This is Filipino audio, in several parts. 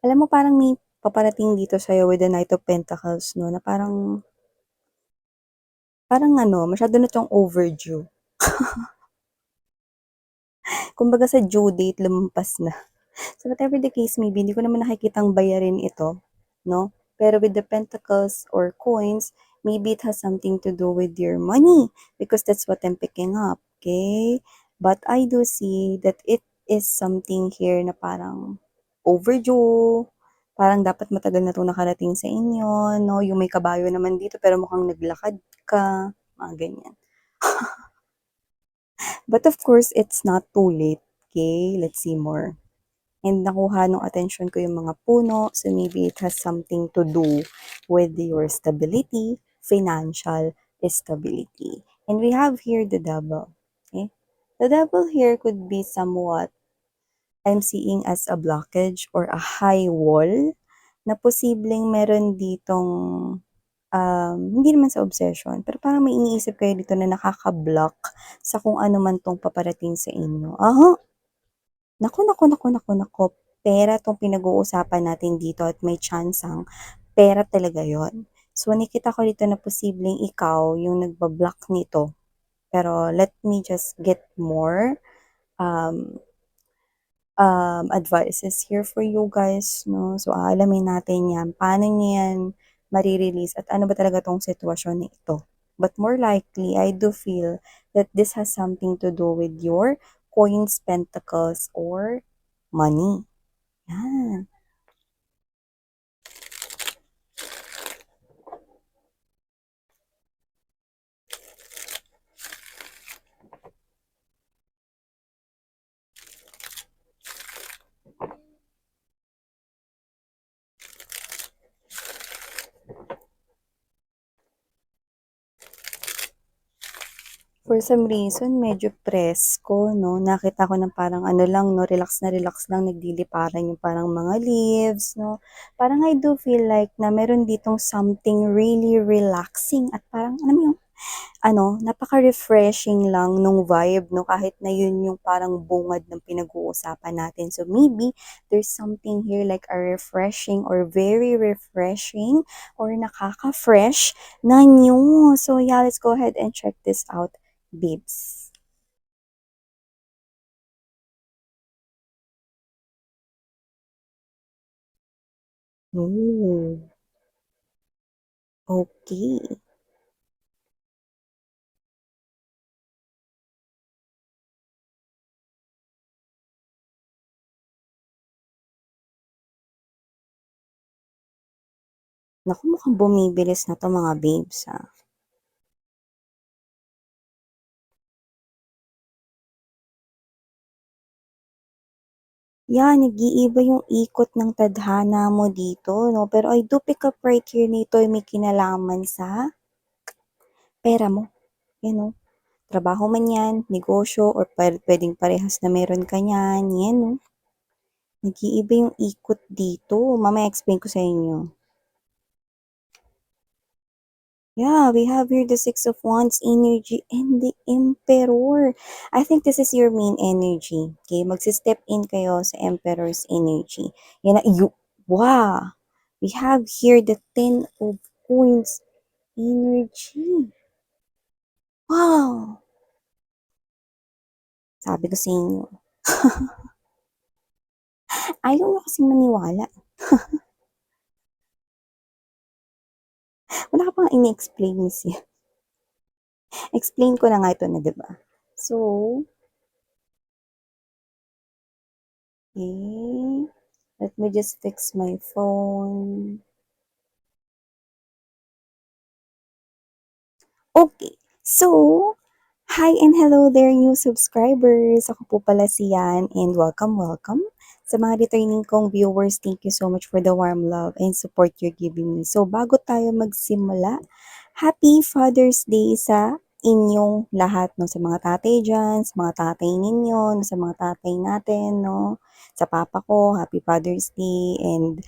Alam mo parang may paparating dito sa'yo with the Knight of Pentacles 'no, na parang parang ano, masyado na 'tong overdue. Kumbaga sa due date lumampas na. So whatever the case may be, hindi ko naman nakikitang bayarin ito, 'no? Pero with the pentacles or coins, maybe it has something to do with your money because that's what I'm picking up, okay? But I do see that it is something here na parang overdue, parang dapat matagal na 'tong nakarating sa inyo, 'no? Yung may kabayo naman dito pero mukhang naglakad ka, mga ganyan. But of course, it's not too late, okay? Let's see more. And nakuha nung attention ko yung mga puno, so maybe it has something to do with your stability, financial stability. And we have here the devil. Okay? The devil here could be somewhat I'm seeing as a blockage or a high wall na posibleng meron ditong hindi naman sa obsession, pero parang may iniisip kayo dito na nakaka-block sa kung ano man 'tong paparating sa inyo. Aha, naku, naku, naku, naku, naku, pera 'tong pinag-uusapan natin dito at may tsansang pera talaga yon. So, nakita ko dito na posibleng ikaw yung nagba-block nito. Pero let me just get more um, advices here for you guys, no? So, aalamin natin yan. Paano niyo yan marirelease at ano ba talaga tong sitwasyon na ito. But more likely, I do feel that this has something to do with your coins, pentacles, or money. Yan. For some reason, medyo presko, no? Nakita ko na parang ano lang, no? Relax na relax lang, nagliliparan yung parang mga leaves, no? Parang I do feel like na meron ditong something really relaxing at parang, alam mo yung napaka-refreshing lang nung vibe, no? Kahit na yun yung parang bungad ng pinag-uusapan natin. So maybe there's something here like a refreshing or very refreshing or nakaka-fresh na new. So yeah, let's go ahead and check this out, babes. Oh, okay. Naku, mukhang bumibilis na 'to mga babes, ah. Yeah, nag-iiba yung ikot ng tadhana mo dito, 'no? Pero I do pick up right here na ito'y may kinalaman sa pera mo, yan 'no. Trabaho man 'yan, negosyo or puwedeng parehas na meron ka niyan, 'yan 'no. Nag-iiba yung ikot dito, mamaya explain ko sa inyo. Yeah, we have here the Six of Wands energy and the Emperor. I think this is your main energy. Okay, magsi-step in kayo sa Emperor's energy. Yan na, wow! We have here the Ten of Coins energy. Wow! Sabi ko sa inyo. Ayaw nyo kasing maniwala. Wala ka pang ini-explain, miss. Explain ko na nga ito na, 'di ba? So, okay. Let me just fix my phone. Okay. So, hi and hello there new subscribers. Ako po pala si Yan and welcome, welcome. Sa mga returning kong viewers, thank you so much for the warm love and support you're giving me. So, bago tayo magsimula, Happy Father's Day sa inyong lahat, no? Sa mga tatay dyan, sa mga tatay ninyo, no? Sa mga tatay natin, no? Sa papa ko, Happy Father's Day, and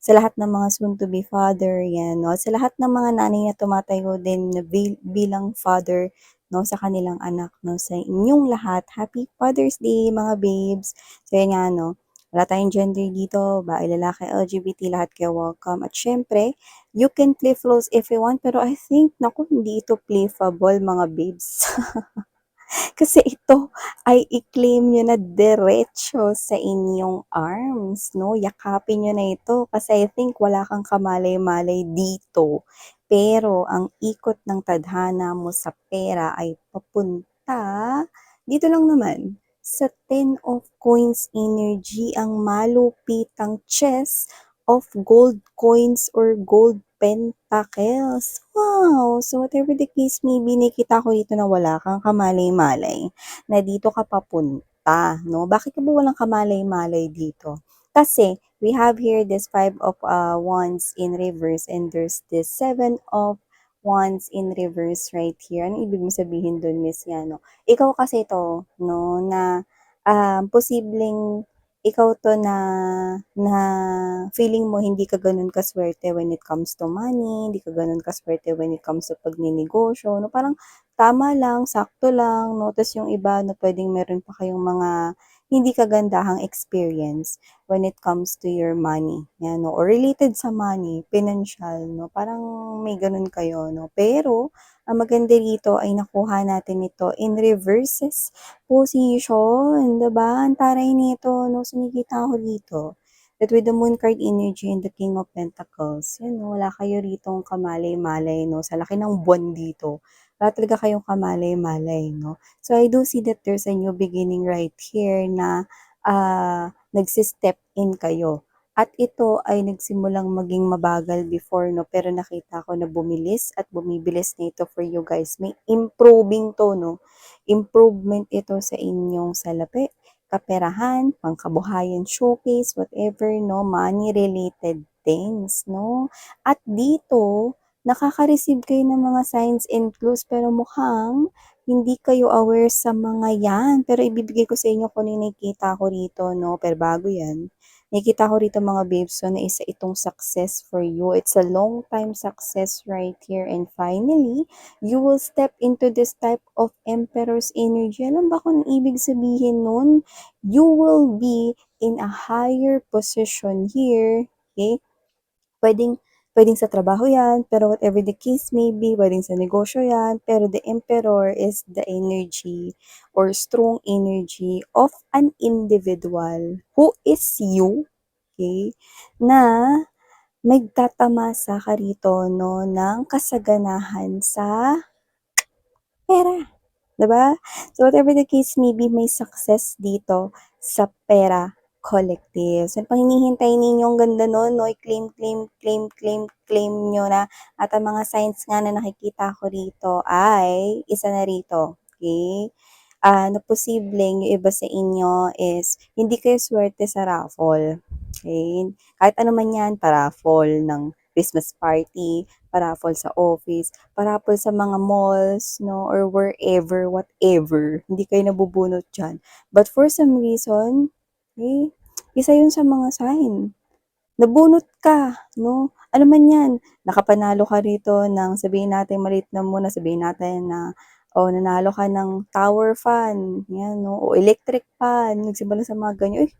sa lahat ng mga soon to be father, yan, no? Sa lahat ng mga nanay na tumatayo din na bilang father, no? Sa kanilang anak, no? Sa inyong lahat, Happy Father's Day, mga babes. So, yan nga, no? Wala tayong gender dito, babae, lalaki, LGBT, lahat kayo welcome. At syempre, you can play flows if you want, pero I think, naku, hindi ito playfable mga babes. Kasi ito ay i-claim nyo na diretso sa inyong arms, no? Yakapin nyo na ito kasi I think wala kang kamalay-malay dito. Pero ang ikot ng tadhana mo sa pera ay papunta dito lang naman sa Ten of Coins energy, ang malupitang chest of gold coins or gold pentacles. Wow! So whatever the case may be, nakita ko dito na wala kang kamalay-malay na dito ka papunta, no? Bakit ka ba walang kamalay-malay dito? Kasi we have here this five of wands in reverse and there's this seven of wands in reverse right here. Ano ibig mo sabihin doon, Miss Yano? Ikaw kasi to, no, na posibleng ikaw to na feeling mo hindi ka ganun kaswerte when it comes to money, hindi ka ganun kaswerte when it comes to pagninegosyo, no? Parang tama lang, sakto lang, no? Tapos yung iba na pwedeng meron pa kayong mga hindi kagandahang experience when it comes to your money, yan, no? Or related sa money, financial, no? Parang may ganun kayo, no? Pero, ang maganda dito ay nakuha natin ito in reverses position, 'di ba? Ang taray nito 'no, so nakikita ko dito that with the Moon card energy and the King of Pentacles, yun 'no, wala kayo ritong kamalay-malay 'no, sa laki ng buwan dito, wala talaga kayong kamalay-malay 'no. So I do see that there's a new beginning right here na, nagsi-step in kayo. At ito ay nagsimulang maging mabagal before 'no, pero nakita ko na bumilis at bumibilis na ito for you guys. May improving 'to 'no, improvement ito sa inyong salapi, kaperahan, pangkabuhayan showcase, whatever, no, money-related things, no? At dito, nakaka-receive kayo ng mga signs and clues pero mukhang hindi kayo aware sa mga yan. Pero ibibigay ko sa inyo kung ano yung nakikita ko rito, no? Pero bago yan, nakikita ko rito mga babes, so na isa itong success for you. It's a long time success right here. And finally, you will step into this type of emperor's energy. Alam ba kung ibig sabihin nun? You will be in a higher position here. Okay? Pwedeng, pwedeng sa trabaho yan, pero whatever the case may be, pwedeng sa negosyo yan, pero the emperor is the energy or strong energy of an individual who is you, okay, na magtatamasa ka rito, no, ng kasaganahan sa pera, 'di ba? So whatever the case may be, may success dito sa pera collective. So, pang hinihintay ninyong ganda nun, no? I-claim, claim, claim, claim, claim nyo na. At ang mga signs nga na nakikita ko rito ay isa na rito. Okay? Na posibleng yung iba sa inyo is hindi kayo swerte sa raffle. Okay? Kahit ano man yan, pa-raffle ng Christmas party, pa-raffle sa office, pa-raffle sa mga malls, no, or wherever, whatever. Hindi kayo nabubunot dyan. But for some reason, okay, isa yun sa mga sign. Nabunot ka, no? Ano man yan, nakapanalo ka rito ng sabihin natin maliit na muna, sabihin natin na nanalo ka ng tower fan, yan, no? O electric fan, nagsimula sa mga ganyan. Uy,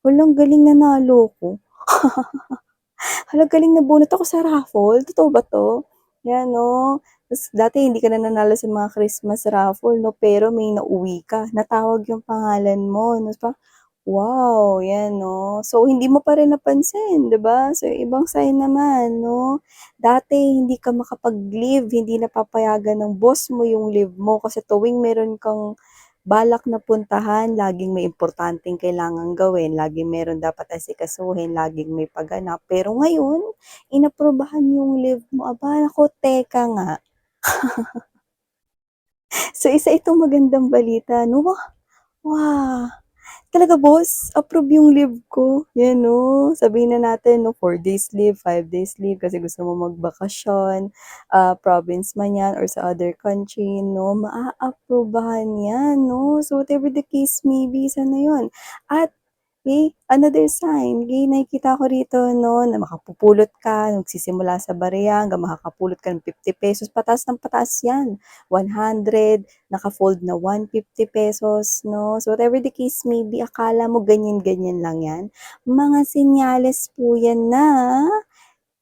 walang galing nanalo ko. Hala, galing nabunot ako sa raffle. Totoo ba to? Yan, no? Tapos, dati hindi ka na nanalo sa mga Christmas raffle, no? Pero may nauwi ka. Natawag yung pangalan mo, no? Pa, wow, yan, no? So, hindi mo pa rin napansin, di ba? So, ibang sign naman, no? Dati, hindi ka makapag-leave, hindi napapayagan ng boss mo yung leave mo kasi tuwing meron kang balak na puntahan, laging may importanteng kailangang gawin, laging meron dapat asikasuhin, laging may pagganap. Pero ngayon, inaprubahan yung leave mo. Aba, ako, teka nga. So, isa itong magandang balita, no? Wow! Talaga boss, approve yung leave ko. Yan no. Sabihin na natin no, 4 days leave, 5 days leave kasi gusto mo magbakasyon, province man yan or sa other country, no, maa-approvehan yan, no. So whatever the case may be, sana yun. At Okay, another sign, okay, nakikita ko rito 'no, na makapupulot ka, nagsisimula sa barya hanggang makakapulot ka ng ₱50, pataas ng pataas 'yan, 100, naka-fold na ₱150 'no. So whatever the case may be, akala mo ganyan-ganyan lang 'yan, mga senyales po 'yan na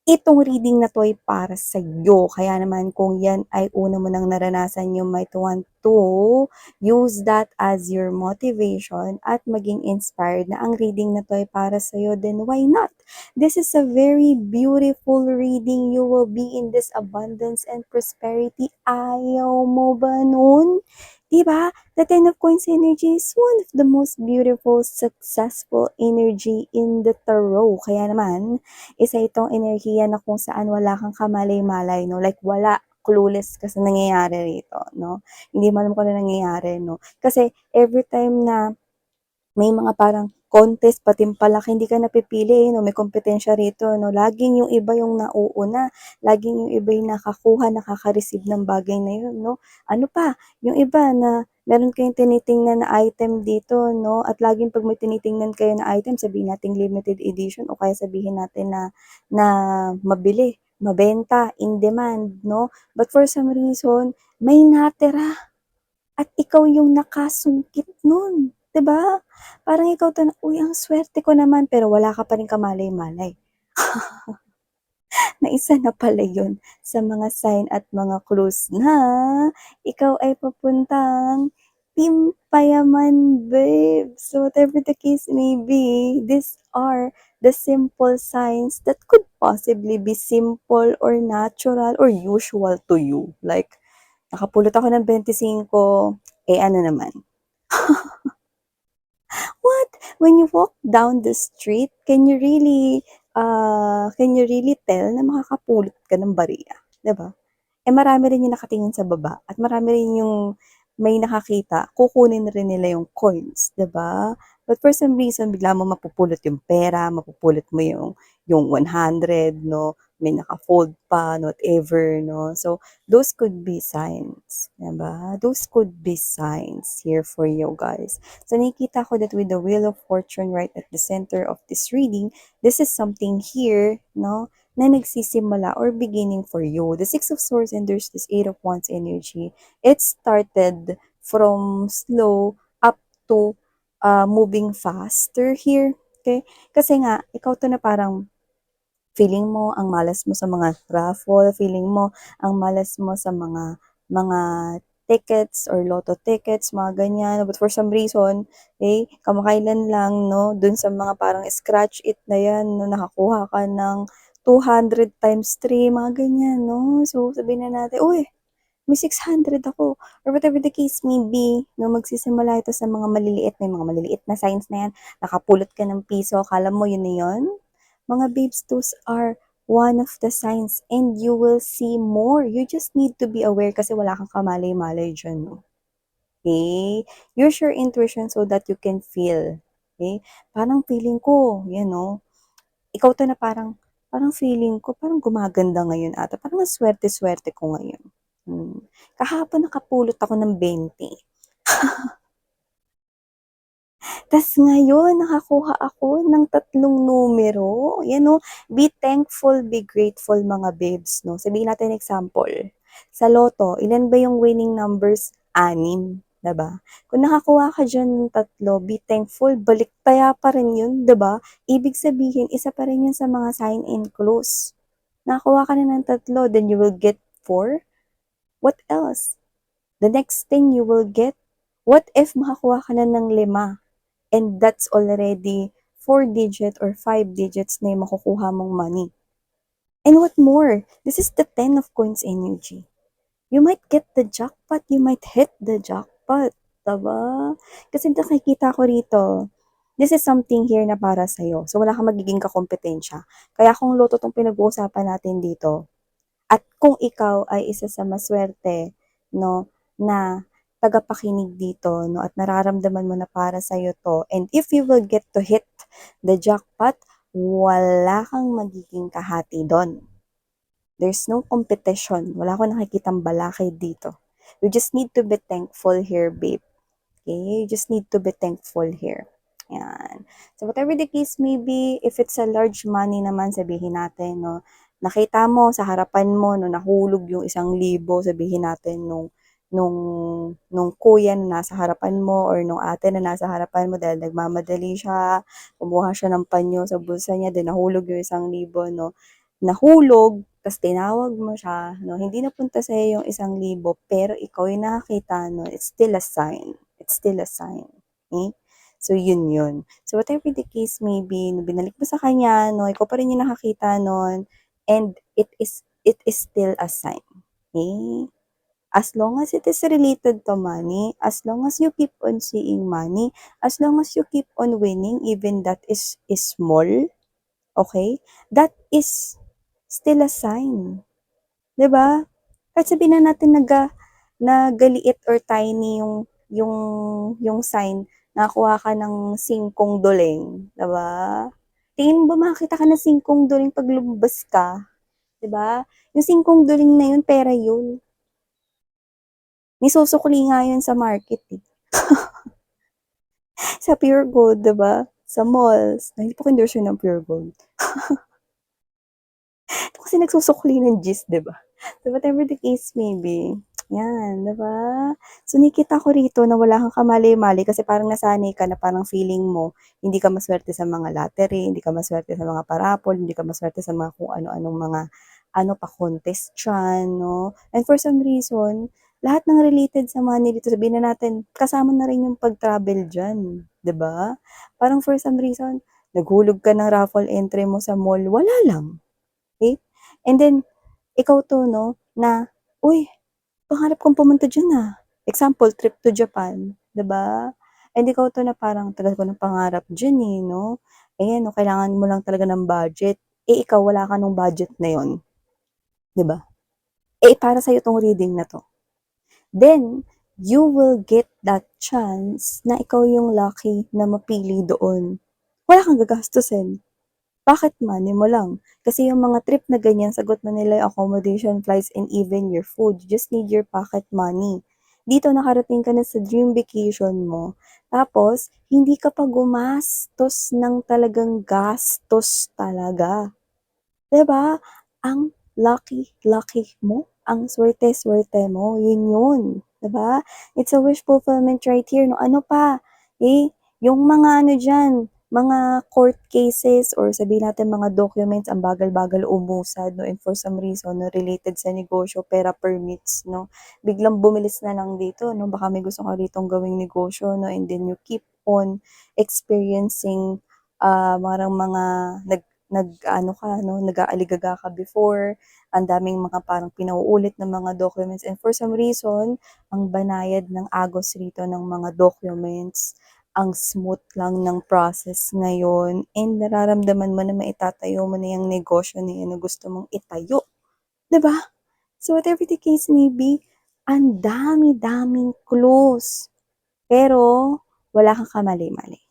itong reading na 'to ay para sa'yo. Kaya naman kung yan ay una mo nang naranasan, you might want to use that as your motivation at maging inspired na ang reading na 'to ay para sa'yo, then why not? This is a very beautiful reading. You will be in this abundance and prosperity. Ayaw mo ba nun? 'Di ba? The Ten of Coins energy is one of the most beautiful, successful energy in the tarot. Kaya naman, isa itong enerhiya na kung saan wala kang kamalay-malay 'no, like wala, clueless ka sa nangyayari rito 'no. Hindi mo alam kung ano nangyayari 'no. Kasi everytime na may mga parang contest, patimpalak, hindi ka napipili 'no, may kompetensya rito 'no. Laging yung iba yung nauuna, laging yung iba yung nakakuha, nakaka-receive ng bagay na yun 'no. Ano pa, yung iba na meron kayong tinitingnan na item dito 'no, at laging 'pag may tinitingnan kayo na item, sabihin nating limited edition o kaya sabihin natin na na mabili, mabenta, in demand 'no. But for some reason, may natira at ikaw yung nakasungkit nun, 'di ba? Parang ikaw 'to na, "Uy, ang swerte ko naman," pero wala ka pa ring kamalay-malay na isa na pala yun sa mga sign at mga clues na ikaw ay papuntang Team Payaman, babe. So whatever the case may be, these are the simple signs that could possibly be simple or natural or usual to you. Like, nakapulot ako ng 25, eh ano naman, what? When you walk down the street, can you really tell na makakapulot ka ng barya, 'di ba? Eh, marami rin yung nakatingin sa baba at marami rin yung may nakakita, kukunin rin nila yung coins, 'di ba? But for some reason, bigla mo mapupulot yung pera, mapupulot mo yung 100 'no, may naka-fold pa, whatever 'no. So, those could be signs, 'di ba? Those could be signs here for you guys. So, nakikita ko that with the Wheel of Fortune right at the center of this reading, this is something here 'no, na nagsisimula or beginning for you. The Six of Swords and there's this Eight of Wands energy. It started from slow up to moving faster here. Okay? Kasi nga, ikaw to na parang feeling mo ang malas mo sa mga raffle, feeling mo ang malas mo sa mga tickets or lotto tickets, mga ganyan. But for some reason, eh, kamakailan lang, no, dun sa mga parang scratch it na yan, no, nakakuha ka ng 200 times 3, mga ganyan, no. So, sabihin na natin, uy, may 600 ako, or whatever the case may be, no, magsisimula ito sa mga maliliit, may mga maliliit na signs na yan, nakapulot ka ng piso, akala mo yun na yun? Mga babes, those are one of the signs and you will see more. You just need to be aware kasi wala kang kamalay-malay dyan, no? Okay? Use your intuition so that you can feel. Okay? Parang feeling ko, yan, no? Ikaw to na parang feeling ko, parang gumaganda ngayon ata. Parang ang swerte-swerte ko ngayon. Kahapon nakapulot ako ng 20. Tas ngayon nakakuha ako ng 3 numero, yan 'no. Be thankful, be grateful mga babes 'no. Sabihin natin example, sa lotto ilan ba yung winning numbers? 6, 'di ba? Kung nakakuha ka diyan ng 3, be thankful, baliktaya pa rin yun, 'di ba? Ibig sabihin isa pa rin yun sa mga sign and clues. Nakakuha ka na ng 3, then you will get 4. What else? The next thing you will get, what if makakuha ka na ng 5? And that's already 4 digit or 5 digits na yung makukuha mong money. And what more? This is the 10 of coins energy. You might get the jackpot, you might hit the jackpot, diba? Kasi nakikita ko rito, this is something here na para sa'yo. So, wala kang magiging kakompetensya. Kaya kung loto tong pinag-uusapan natin dito, at kung ikaw ay isa sa maswerte, no, na tagapakinig dito, no, at nararamdaman mo na para sa'yo to, and if you will get to hit the jackpot, wala kang magiging kahati doon. There's no competition. Wala akong nakikitang balakid dito. You just need to be thankful here, babe. Okay? You just need to be thankful here. Yan. So whatever the case may be, if it's a large money naman, sabihin natin, no, nakita mo sa harapan mo, no, nahulog yung 1,000, sabihin natin, nung, nung kuya na nasa harapan mo or nung ate na nasa harapan mo dahil nagmamadali siya, kumuha siya ng panyo sa bulsa niya, then nahulog yung 1,000, no, nahulog, tas tinawag mo siya, no, hindi napunta sa'yo yung 1,000, pero ikaw yung nakakita, no, it's still a sign. It's still a sign. Okay? So, yun. So, whatever the case may be, no, binalik mo sa kanya, no, ikaw pa rin yung nakakita nun, and it is still a sign. Okay? As long as it is related to money, as long as you keep on seeing money, as long as you keep on winning, even that is small, okay? That is still a sign. 'Di ba? Kahit sabihin na natin na galiit or tiny yung yung sign, nakakuha ka ng 5 duleng, 'di ba? Tingin mo ba makakita ka ng 5 duleng 'pag lumabas ka, 'di ba? Yung 5 duleng na yun, pera yun. Nisusukli nga yun sa market, eh. Sa Pure Gold, 'di ba? Sa malls. Ay, hindi po ako endorser ng Pure Gold. Kasi nagsusukli ng gist, 'di ba? So, whatever the case may be, yan, 'di ba? So, nakikita ko rito na wala kang kamali-mali kasi parang nasanay ka na parang feeling mo hindi ka maswerte sa mga lottery, hindi ka maswerte sa mga parapol, hindi ka maswerte sa mga kung ano-anong mga ano pa, contest diyan, 'no? And for some reason, lahat ng related sa money dito, sabihin na natin, kasama na rin yung pag-travel diyan, 'di ba? Parang for some reason, naghulog ka ng raffle entry mo sa mall, wala lang. Okay? And then, ikaw 'to 'no, na, "Uy, pangarap kong pumunta diyan, Example, trip to Japan, 'di ba? And ikaw 'to na parang tagal ko ng pangarap diyan, 'no? Ayan 'no, kailangan mo lang talaga ng budget. Eh, ikaw wala ka nung budget na 'yon, 'di ba? Eh, para sa'yo 'tong reading na 'to. Then, you will get that chance na ikaw yung lucky na mapili doon. Wala kang gagastusin. Pocket money mo lang. Kasi yung mga trip na ganyan, sagot na nila yung accommodation, flights, and even your food. You just need your pocket money. Dito nakarating ka na sa dream vacation mo. Tapos, hindi ka pa gumastos ng talagang gastos talaga. 'Di ba? Ang lucky mo, ang swerte-swerte mo, yun, 'di ba? It's a wish fulfillment right here, no, ano pa, yung mga ano diyan, mga court cases or sabihin natin mga documents, ang bagal-bagal umusad, no, and for some reason, no, related sa negosyo, pera permits, no, biglang bumilis na lang dito, no, baka may gusto ka ditong gawing negosyo, no, and then you keep on experiencing, parang mga nag-aano ka 'no, nag-aaligaga ka before, ang daming mga parang pinauulit na mga documents, and for some reason, ang banayad ng agos rito ng mga documents, ang smooth lang ng process ngayon, and nararamdaman mo na maitatayo mo na yung negosyo na yun na gusto mong itayo, 'di ba? So whatever the case may be, ang dami-daming clues, pero wala kang kamali-mali.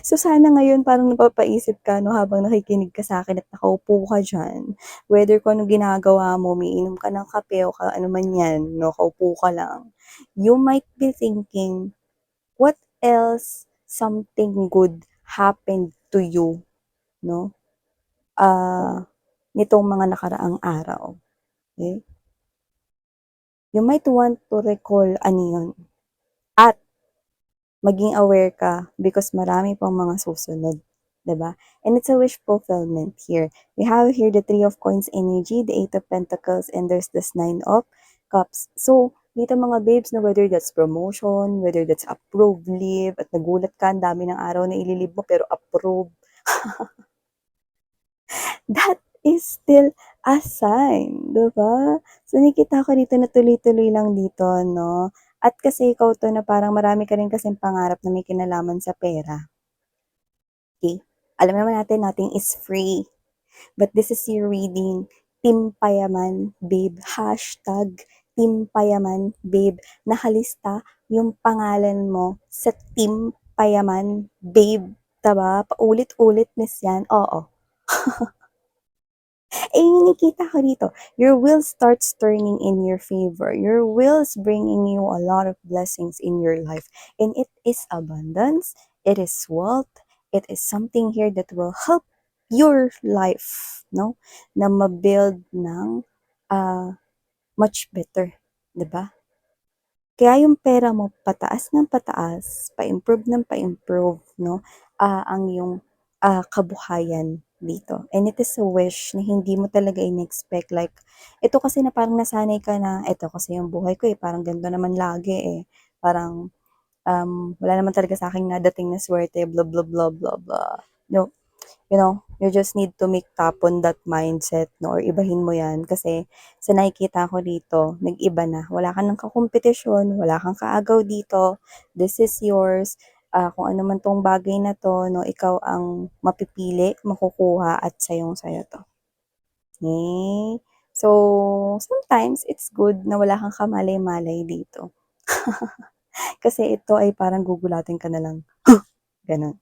So, sana ngayon parang napapaisip ka 'no, habang nakikinig ka sa'kin at nakaupo ka diyan, whether kung anong ginagawa mo, umiinom ka ng kape o ano man 'yan 'no, kaupo ka lang. You might be thinking, what else something good happened to you 'no, nitong mga nakaraang araw, okey? You might want to recall ano 'yun, at maging aware ka because marami pang mga susunod, 'di ba? And it's a wish fulfillment here. We have here the Three of Coins energy, the Eight of Pentacles, and there's this Nine of Cups. So, dito mga babes na whether that's promotion, whether that's approved leave, at nagulat ka, ang dami ng araw na ililib mo pero approved, that is still a sign, 'di ba? So, nakikita ko dito na tuloy-tuloy lang dito, 'no? At kasi ikaw 'to na parang marami ka rin kasing pangarap na may kinalaman sa pera, okey? Alam naman natin nothing is free, but this is your reading. Team Payaman Babe, hashtag Team Payaman Babe. Nakalista yung pangalan mo sa Team Payaman Babe, 'di ba? Paulit-ulit miss yan, oo. Eh, nakita ko dito, your will starts turning in your favor. Your will is bringing you a lot of blessings in your life. And it is abundance, it is wealth, it is something here that will help your life, no? Na mabuild ng much better, 'di ba? Kaya yung pera mo pataas ng pataas, pa-improve ng pa-improve, 'no, ang iyong, kabuhayan dito. And it is a wish na hindi mo talaga in-expect like, ito kasi na parang nasanay ka na, ito kasi yung buhay ko, eh, parang ganito naman lagi, eh, parang, wala naman talaga sa'king nadating na swerte, blah, blah, blah, blah, blah. No, you just need to make tapon that mindset, no, or ibahin mo yan kasi sa nakikita ko dito, nag-iba na. Wala ka ng kakompetisyon, wala kang kaagaw dito, this is yours, kung ano man tong bagay na to, no, ikaw ang mapipili, makukuha at sayong-sayo to. Okay? So, sometimes it's good na wala kang kamalay-malay dito. Kasi ito ay parang gugulatin ka na lang. Ganun.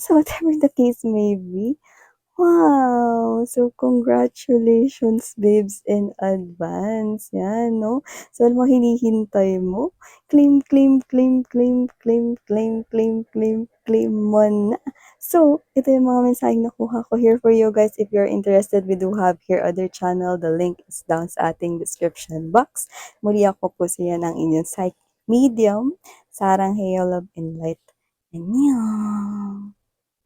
So, whatever the case may be, wow! So, congratulations, babes, in advance. Yan, no? So, ano mga hinihintay mo? Claim, claim, claim, claim, claim, claim, claim, claim, claim mo na. So, ito yung mga mensaheng nakuha ko here for you guys. If you're interested, we do have here other channel. The link is down sa ating description box. Muli ako po siya ng inyong psych medium, Sarang Heyo Love and Light. Annyeong!